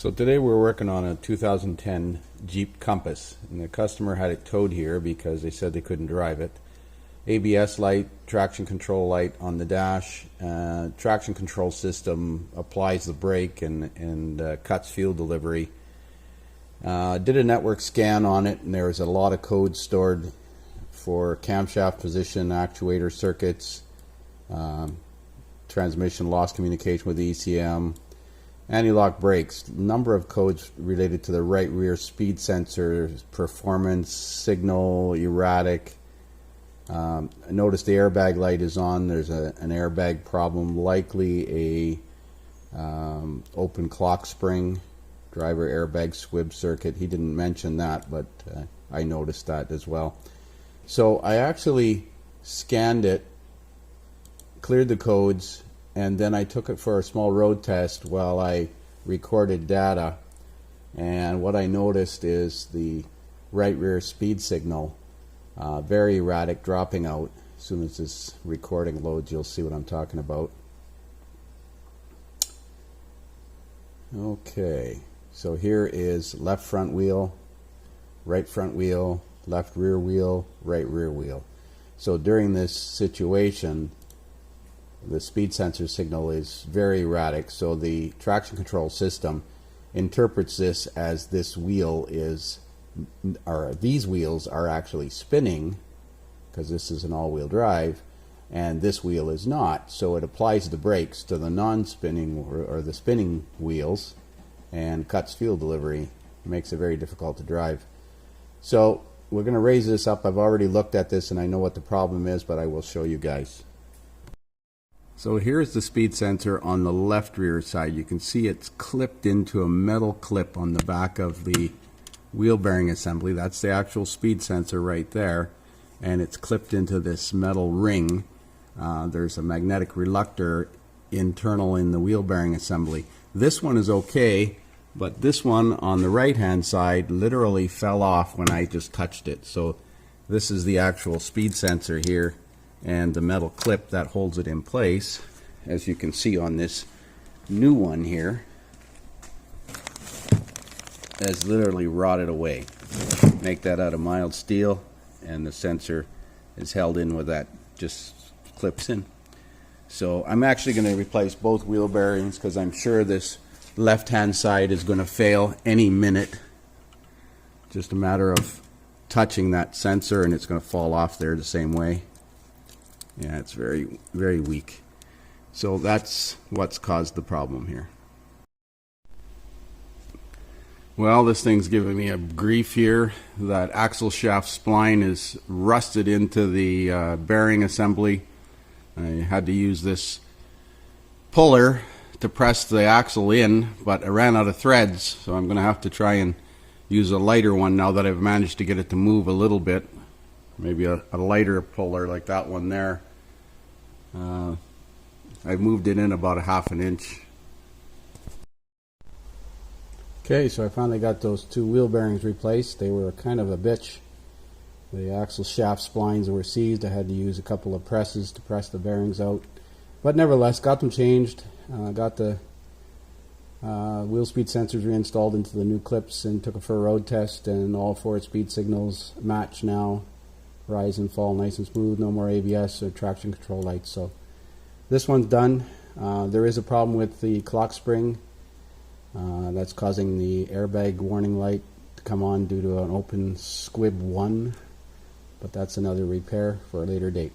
So today we're working on a 2010 Jeep Compass, and the customer had it towed here because they said they couldn't drive it. ABS light, traction control light on the dash, traction control system applies the brake and cuts fuel delivery. Did a network scan on it, and there was a lot of code stored for camshaft position, actuator circuits, transmission loss communication with ECM, anti-lock brakes, number of codes related to the right rear speed sensor, performance, signal, erratic. I noticed the airbag light is on. There's an airbag problem, likely a open clock spring, driver airbag squib circuit. He didn't mention that, but I noticed that as well. So I actually scanned it, cleared the codes, and then I took it for a small road test while I recorded data. And what I noticed is the right rear speed signal very erratic, dropping out. As soon as this recording loads, you'll see what I'm talking about. Okay, so here is left front wheel, right front wheel, left rear wheel, right rear wheel. So during this situation, the speed sensor signal is very erratic, so the traction control system interprets this as this wheel is, or these wheels are actually spinning, because this is an all-wheel drive, and this wheel is not. So it applies the brakes to the non-spinning or the spinning wheels and cuts fuel delivery. It makes it very difficult to drive. So we're going to raise this up. I've already looked at this and I know what the problem is, but I will show you guys. So here's the speed sensor on the left rear side. You can see it's clipped into a metal clip on the back of the wheel bearing assembly. That's the actual speed sensor right there, and it's clipped into this metal ring. There's a magnetic reluctor internal in the wheel bearing assembly. This one is okay, but this one on the right hand side literally fell off when I just touched it. So this is the actual speed sensor here, and the metal clip that holds it in place, as you can see on this new one here, has literally rotted away. Make that out of mild steel, and the sensor is held in with that, just clips in. So I'm actually going to replace both wheel bearings because I'm sure this left hand side is going to fail any minute. Just a matter of touching that sensor and it's going to fall off there the same way. Yeah, it's very, very weak. So that's what's caused the problem here. Well, this thing's giving me a grief here. That axle shaft spline is rusted into the bearing assembly. I had to use this puller to press the axle in, but I ran out of threads, so I'm going to have to try and use a lighter one now that I've managed to get it to move a little bit. Maybe a lighter puller like that one there. I've moved it in about 1/2 inch. Okay, so I finally got those two wheel bearings replaced. They were kind of a bitch. The axle shaft splines were seized. I had to use a couple of presses to press the bearings out. But nevertheless, got them changed. Got the wheel speed sensors reinstalled into the new clips and took it for a road test, and all 4 speed signals match now. Rise and fall nice and smooth, no more ABS or traction control lights. So this one's done. There is a problem with the clock spring. That's causing the airbag warning light to come on due to an open squib 1, but that's another repair for a later date.